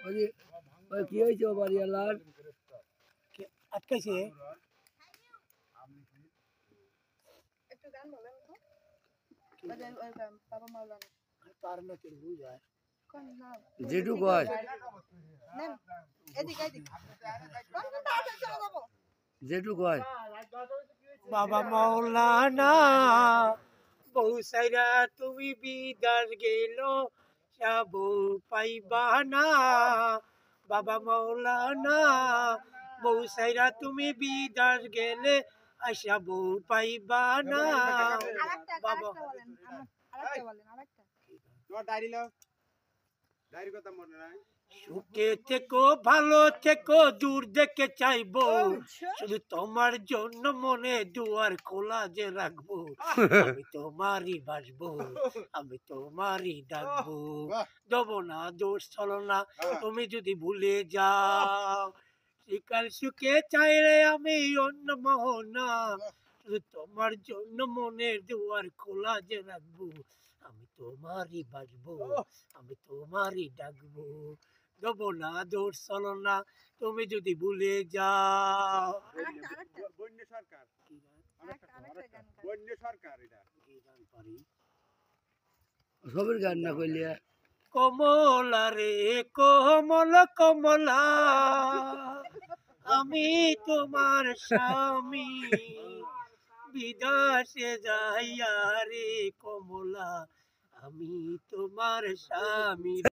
ওই ওই কি হয়েছে বাড়িওয়ালার আটকাইছে একটু গান বলেন তো ওই গান বাবা মাওলানা পার না কেউ বুঝায় কোন না যেটু কয় নেন এদিকে এদিকে কোন না চলে যাব যেটু কয় বাবা মাওলানা বহু সাইরা তুমি বিদার গেল সব পাইবা না বাবা মাওলানা বহু সাইরা তুমি বিদার গেলে আশা বউ পাইবা না আরেকটা বাবা বলেন আরেকটা বলেন আরেকটা তোমার ডায়েরি লাও ডায়েরি কথা মনে নাই সুখে থেকো ভালো থেকো দূর দেখে চাইবো শুধু তোমার জন্য মনে দুয়ার খোলা যে রাখবো আমি তোমারই বাসবো আমি তোমারই ডাকবো দেব না দোষ চলো না তুমি যদি ভুলে যাও শিকাল সুখে চাইলে আমি অন্য মোহনা শুধু তোমার জন্য মনের দুয়ার খোলা যে রাখবো আমি তোমারই বাসবো আমি তোমারই ডাকবো দেব না দোষ চলো না তুমি যদি ভুলে যাও আরেকটা বন্য সরকার আরেকটা গান বন্য সরকার এটা কি গান পারি সবের গান না কইলে কমলা রে কমল কমলা আমি তোমার স্বামী বিদেশে যাইয়া রে কমলা আমি তোমার স্বামী